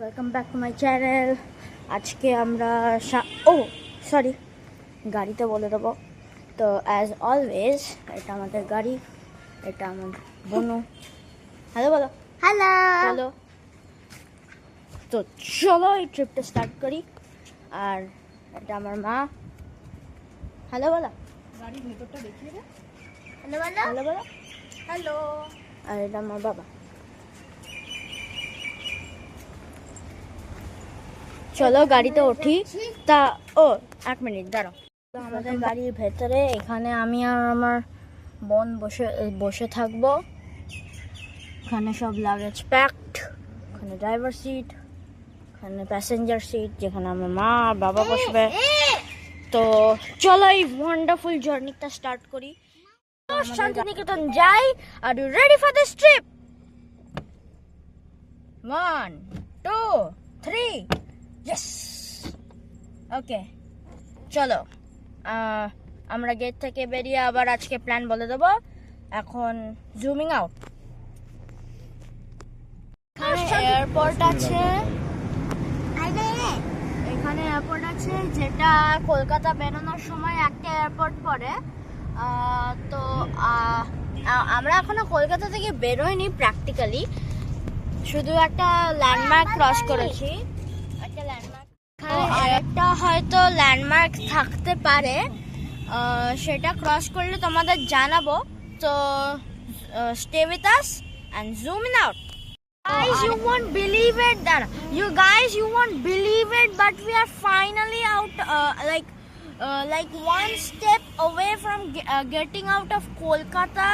Welcome back to my channel. আজকে আমরা sorry গাড়িতে বলে দেবো। তো অ্যাজ অলওয়েজ এটা আমাদের গাড়ি, এটা আমার বোনু। হ্যালো বলো। হ্যালো বলো। তো চলো এই ট্রিপটা স্টার্ট করি। আর এটা আমার মা। হ্যালো বলো। গাড়ির ভেতরটা দেখিয়ে দে। হ্যালো বলো। হ্যালো আর এটা আমার বাবা। চলো গাড়িতে উঠি। তা এক মিনিট দাঁড়াও। তো আমাদের গাড়ির ভেতরে এখানে আমি আর আমার বোন বসে থাকবো। এখানে সব লাগেজ প্যাকড, এখানে ড্রাইভার সিট, এখানে প্যাসেঞ্জার সিট যেখানে আমার মা আর বাবা বসবে। তো চলো এই ওয়ান্ডারফুল জার্নিটা স্টার্ট করি। শান্তিনিকেতন যাই। Are you ready for this trip? 1 2 3 yes. Okay চলো আমরা গেট থেকে বেরিয়ে আবার আজকে প্ল্যান বলে দেবো। এখন জুমিং আউট। এয়ারপোর্ট আছে, এখানে এয়ারপোর্ট আছে যেটা কলকাতা বেরোনোর সময় একটা এয়ারপোর্ট পড়ে। তো আমরা এখনো কলকাতা থেকে বেরোইনি প্র্যাকটিক্যালি, শুধু একটা ল্যান্ডমার্ক ক্রস করেছি। একটা ল্যান্ডমার্ক, আরেকটা হয়তো ল্যান্ডমার্ক থাকতে পারে, সেটা ক্রস করলে তোমাদের জানাবো। তো stay with us and zoom in out. Guys, you won't believe it that you won't believe it, but we are finally out, like one step away from getting out of Kolkata.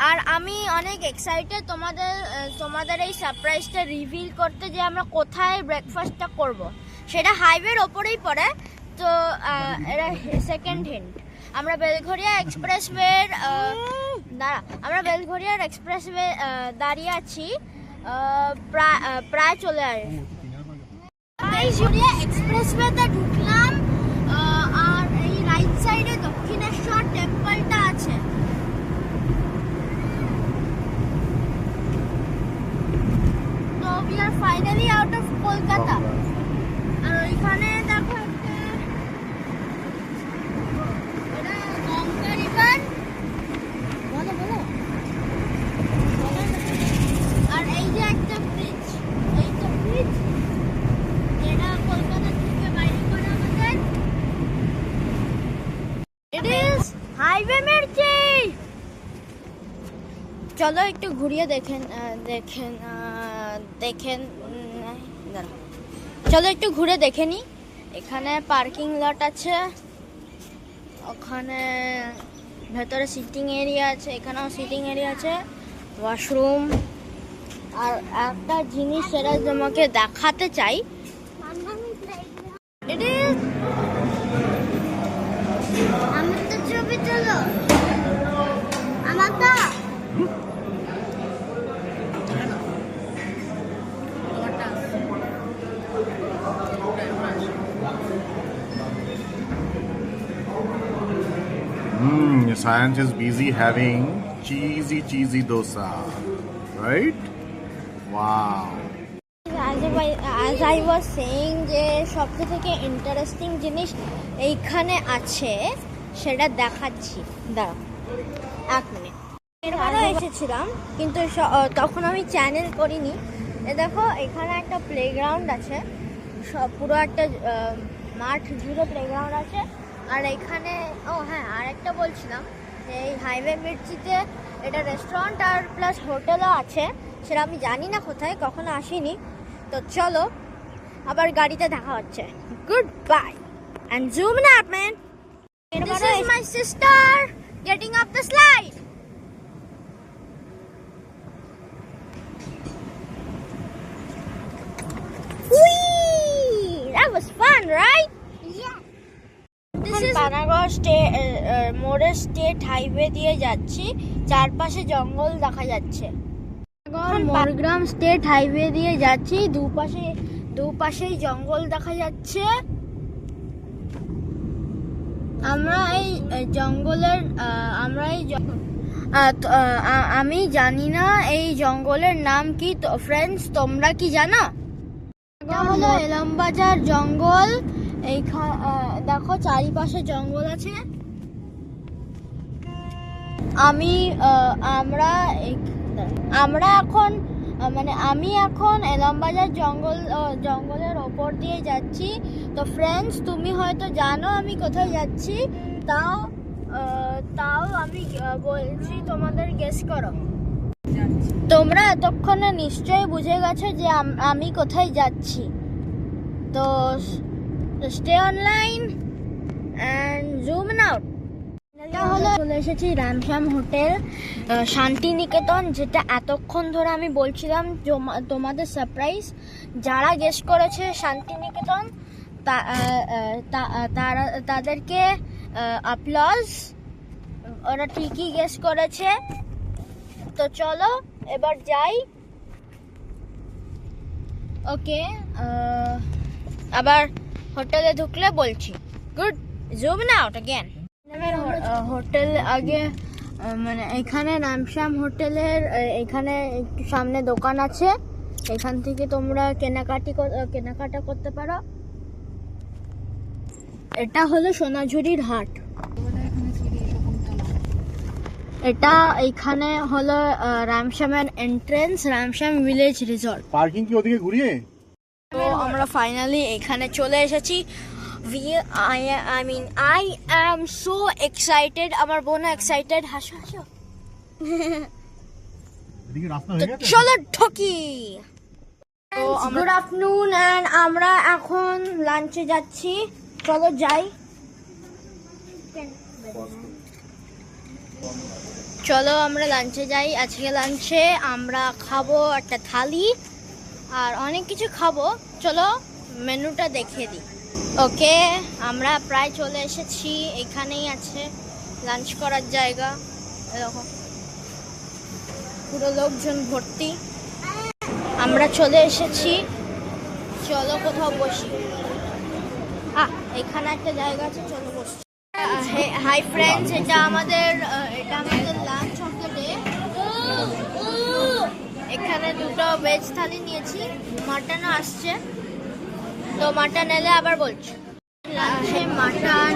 আর আমি অনেক excited তোমাদের এই সারপ্রাইজটা reveal করতে, যে আমরা কোথায় ব্রেকফাস্টটা করব। সেটা হাইওয়ের ওপরেই পড়ে। তো এটা সেকেন্ড হিন্ট। আমরা বেলঘরিয়া এক্সপ্রেসওয়ের দাঁড়িয়ে আছি। প্রায় চলে আসি। বেলঘরিয়া এক্সপ্রেসওয়েতে ঢুকলাম। আর এই রাইট সাইডে দক্ষিণেশ্বর টেম্পলটা আছে। তো we are finally out of Kolkata. আর ওইখানে দেখো একটা গঙ্গা রিভার। বলো। আর এই যে একটা ব্রিজ, এইটা ব্রিজ যেটা কলকাতা থেকে বাইরে করে আমাদের। It is highway Mirchi. চলো একটু ঘুরিয়ে দেখেন। চলো একটু ঘুরে দেখে নি। এখানে পার্কিং লট আছে, ওখানে ভেতরে সিটিং এরিয়া আছে, এখানেও সিটিং এরিয়া আছে, ওয়াশরুম। আর একটা জিনিস সেটা তোমাকে দেখাতে চাই। আমার তো ছবি তোলো। আমার তো Science is busy having cheesy dosa, right? Wow. As I was saying, যে সবথেকে ইন্টারেস্টিং জিনিস এইখানে আছে সেটা দেখাচ্ছি। দাঁড়াও এক মিনিট। এরপরে এসেছিলাম কিন্তু তখন আমি চ্যানেল করিনি। দেখো এখানে একটা প্লেগ্রাউন্ড আছে, পুরো একটা মাঠ জুড়ে প্লেগ্রাউন্ড আছে। আর এখানে আর একটা বলছিলাম, এই হাইওয়ে মির্চিতে এটা রেস্টুরেন্ট আর প্লাস হোটেলও আছে। সেটা আমি জানি না কোথায়, কখনো আসিনি। তো চলো আবার গাড়িতে দেখা হচ্ছে। Good bye and zoom in out man. This is my sister getting up the slide. Whee! That was fun, right? yeah. This is Panagarh মোড়ের স্টেট হাইওয়ে দিয়ে যাচ্ছি। চারপাশে জঙ্গল দেখা যাচ্ছে। মরগ্রাম স্টেট হাইওয়ে দিয়ে যাচ্ছি, দুপাশেই জঙ্গল দেখা যাচ্ছে। আমরা এই আমি জানি না এই জঙ্গলের নাম কি, তো ফ্রেন্ডস তোমরা কি জানো? এটা হলো ইলামবাজার জঙ্গল। দেখো চারিপাশে জঙ্গল আছে। আমরা এখন আমি এখন ইলামবাজার জঙ্গলের ওপর দিয়ে যাচ্ছি। তো ফ্রেন্ডস তুমি হয়তো জানো আমি কোথায় যাচ্ছি, তাও আমি বলছি তোমাদের গেস করো। তোমরা এতক্ষণে নিশ্চয়ই বুঝে গেছো যে আমি কোথায় যাচ্ছি। তো stay online and zoom out. এটা হলো চলে এসেছি রামশ্যাম হোটেল শান্তিনিকেতন, যেটা এতক্ষণ ধরে আমি বলছিলাম তোমাদের সারপ্রাইজ। যারা গেস করেছে শান্তিনিকেতন তাদেরকে অ্যাপ্লজ, ওরা ঠিকই গেস করেছে। তো চলো এবার যাই। ওকে, আবার হোটেলে ঢুকলে বলছি। Good, zoom out again. Hotel আগে এখানে রামশ্যাম হোটেলের এখানে একটু সামনে দোকান আছে, এখান থেকে তোমরা কেনাকাটা করতে পারো। এটা হলো সোনাঝুরির হাট। এটা এইখানে হলো রামশ্যামের entrance, Ramshyam village resort. Parking কি ওদিকে ঘুরিয়ে? তো আমরা ফাইনালি এখানে চলে এসেছি। I am so excited. আমার বোন এক্সাইটেড। হাসো হাসো। এদিকে রাস্তা হয়ে গেছে। চলো ঢোকি। তো গুড আফটারনুন এন্ড আমরা এখন লাঞ্চে যাচ্ছি। চলো যাই। চলো আমরা লাঞ্চে যাই। আজকে লাঞ্চে আমরা খাবো একটা থালি আর অনেক কিছু খাবো। চলো মেনুটা দেখিয়ে দিই। ওকে, আমরা প্রায় চলে এসেছি। এখানেই আছে লাঞ্চ করার জায়গা। এরকম পুরো লোকজন ভর্তি। আমরা চলে এসেছি। চলো কোথাও বসি। এখানে একটা জায়গা আছে, চলো বসি। হাই ফ্রেন্ডস, এটা আমাদের লাঞ্চ অফ দ্য ডে। এখানে দুটো ভেজ থালি নিয়েছি, মাটনও আসছে। তো মাটন এলে আবার বলছি। লাঞ্চে মাটন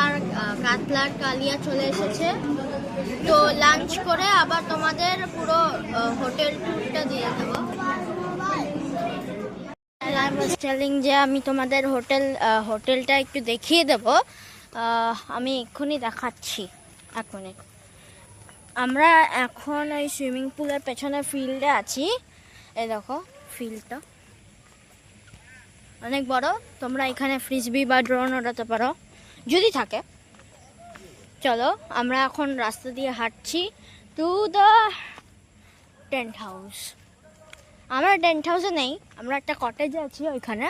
আর কাতলার কালিয়া চলে এসেছে। তো লাঞ্চ করে আবার তোমাদের পুরো হোটেল ট্যুরটা দিয়ে দেবো। I was telling যে আমি তোমাদের হোটেলটা একটু দেখিয়ে দেব। আমি এক্ষুনি দেখাচ্ছি, এক মিনিট। আমরা এখন ওই সুইমিং পুলের পেছনে ফিল্ডে আছি। এই দেখো ফিল্ডটা অনেক বড়। তোমরা এখানে ফ্রিসবি বা ড্রোন ওড়াতে পারো যদি থাকে। চলো আমরা এখন রাস্তা দিয়ে হাঁটছি টু দ্য টেন্ট হাউস। আমরা টেন্ট হাউসে নেই, আমরা একটা কটেজে আছি ওইখানে।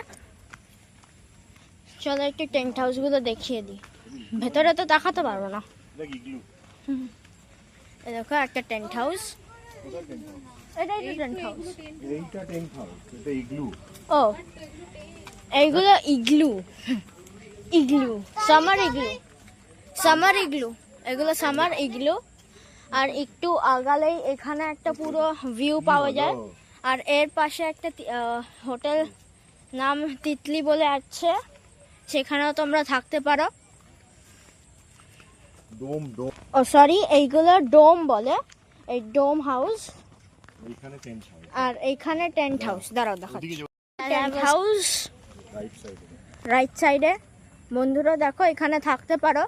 চলো একটু টেন্ট হাউসগুলো দেখিয়ে দিই। ভেতরে তো দেখাতে পারবো না। এই দেখো একটা টেন্ট হাউস। এটাই তো টেন্ট হাউস। এইটা টেন্ট হাউস, এটা ইগলু। ও, এইগুলো ইগলু। সামার ইগলু, এগুলো সামার ইগলু। আর একটু আগালেই এখানে একটা পুরো ভিউ পাওয়া যায়। আর এর পাশে একটা হোটেল নাম তিতলি বলে আছে, সেখানেও তোমরা থাকতে পারো। ও সরি, এইগুলো ডোম বলে, এই ডোম হাউস। আর এইখানে টেন্ট হাউস। দাঁড়াও দেখাচ্ছি। টেন্ট হাউস রাইট সাইডে। বন্ধুরা দেখো এখানে থাকতে পারো।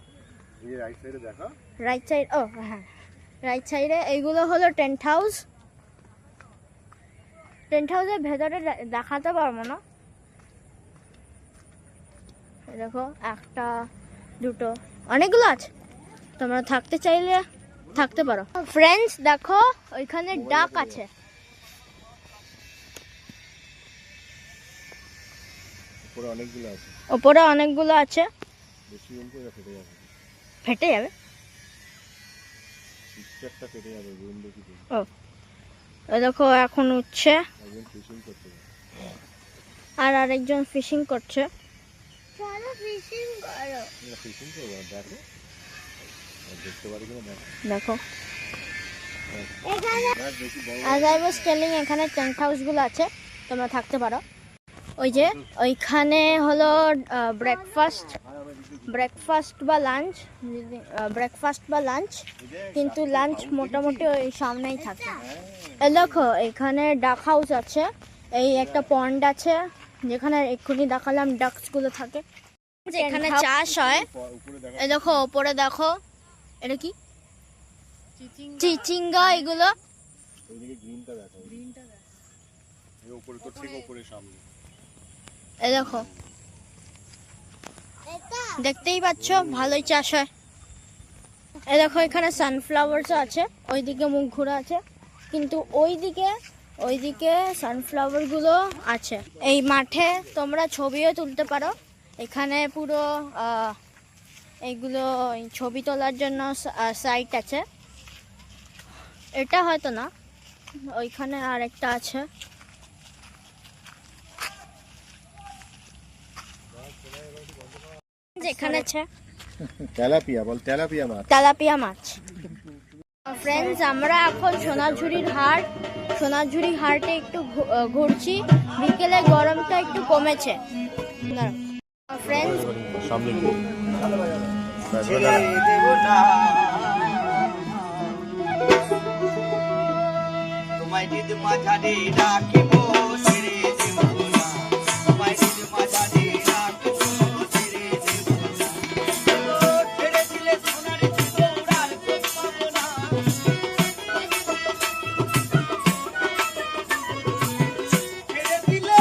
রাইট সাইড, ও হ্যাঁ রাইট সাইডে। এইগুলো হলো টেন্ট হাউস। টেন্ট হাউসের ভেতরে দেখাতে পারবো না। দেখো একটা দুটো অনেকগুলো আছে, তোমরা থাকতে চাইলে থাকতে পারো। ফ্রেন্ডস দেখো ওইখানে ডাক আছে। ওপরে অনেকগুলো আছে। ফেটে যাবে। ও দেখো এখন উঠছে আর আরেকজন ফিশিং করছে। দেখো এখানে অ্যাজ আই ওয়াজ টেলিং এখানে টেন্ট হাউসগুলো আছে, তোমরা থাকতে পারো। ওই যে ওইখানে হলো ব্রেকফাস্ট বা লাঞ্চ, কিন্তু লাঞ্চ মোটামুটি ওই সামনেই থাকে। দেখো এখানে ডাক হাউস আছে, এই একটা পন্ড আছে যেখানে এক্ষুনি দেখালাম ডাকসগুলো থাকে, এখানে চাষ হয়। এই দেখো ওপরে দেখো, এটা কি চিচিঙ্গা, এগুলো এই দেখো দেখতেই পাচ্ছ, ভালোই চাষ হয়। এই দেখো এখানে সানফ্লাওয়ার্স আছে, ওইদিকে মুখ ঘোরা আছে, কিন্তু ওইদিকে সানফ্লাওয়ার গুলো আছে। এই মাঠে তোমরা ছবিও তুলতে পারো, এখানে পুরো এইগুলো ছবি তোলার জন্য সাইট আছে। এটা হয়তো না, ওইখানে আর একটা আছে। যেখানে আছে তেলাপিয়া মাছ। ফ্রেন্ডস, আমরা এখন সোনাঝুরি হাটে একটু ঘুরছি, বিকেলে গরমটা একটু কমেছে। ফ্রেন্ডস, তোমায় দিদ মাঝারে রাখিব ছেড়ে দেব না, তোমায় দিদ মাঝারে রাখিব ছেড়ে দেব না, ছেড়ে দিলে সোনার চূড়ার খোঁজ পাবো না, ছেড়ে দিলে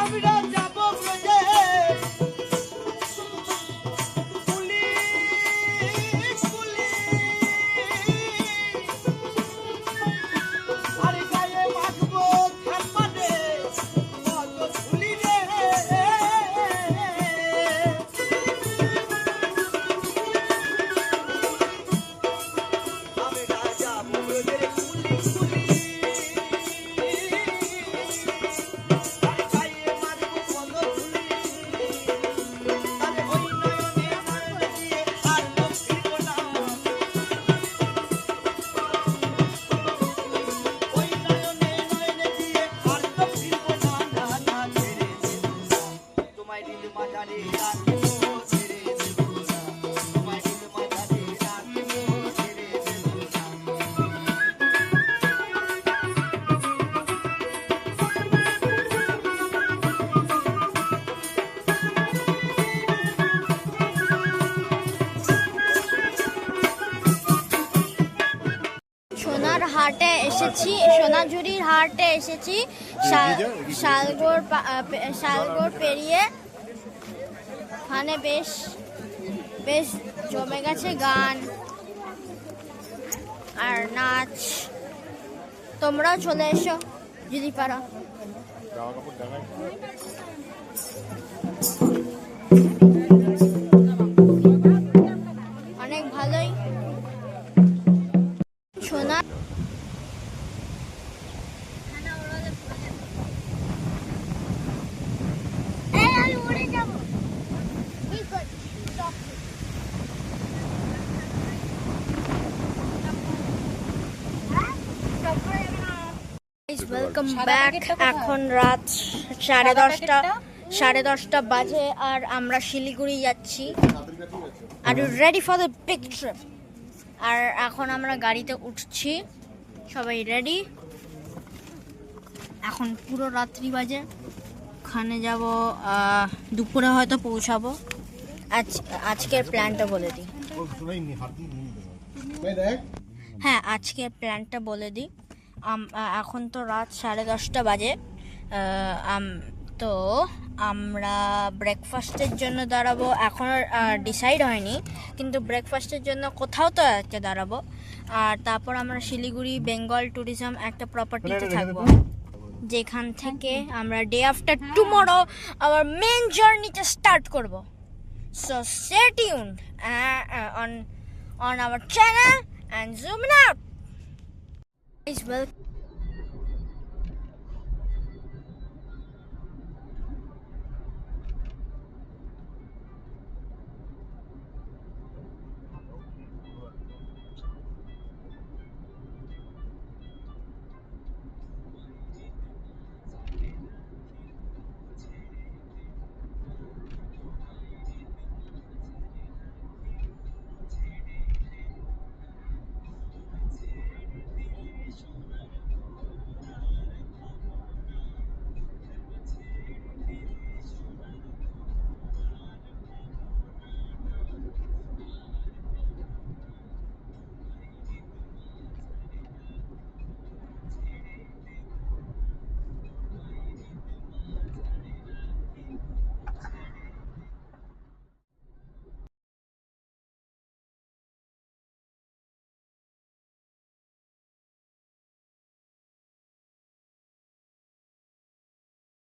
আমরা যাব ব্রজে, আরে গায়ে মাখবো থাম্বানে কত ধুলি রে, আমরা যাব ব্রজে সোনাঝুরির হাটে এসেছি, শালগড় পেরিয়ে। ওখানে বেশ জমে গেছে গান আর নাচ। তোমরাও চলে এসো যদি পারো। অনেক ভালোই সোনা। Welcome back. এখন রাত 10:30। 10:30 বাজে আর আমরা শিলিগুড়ি যাচ্ছি। Are you ready for the big trip? আর এখন আমরা গাড়িতে উঠছি, সবাই রেডি। এখন পুরো রাত্রি বাজে, ওখানে যাব দুপুরে হয়তো পৌঁছাবো। আজকের প্ল্যানটা বলে দিই। হ্যাঁ, আজকের প্ল্যানটা বলে দিই। এখন তো রাত 10:30 বাজে। তো আমরা ব্রেকফাস্টের জন্য দাঁড়াবো। এখন ডিসাইড হয়নি, কিন্তু ব্রেকফাস্টের জন্য কোথাও তো একটা দাঁড়াবো। আর তারপর আমরা শিলিগুড়ি বেঙ্গল ট্যুরিজম একটা প্রপার্টিতে থাকবো, যেখান থেকে আমরা day after tomorrow our main জার্নিটা স্টার্ট করব। So stay tuned on our channel and zoom out. Guys, welcome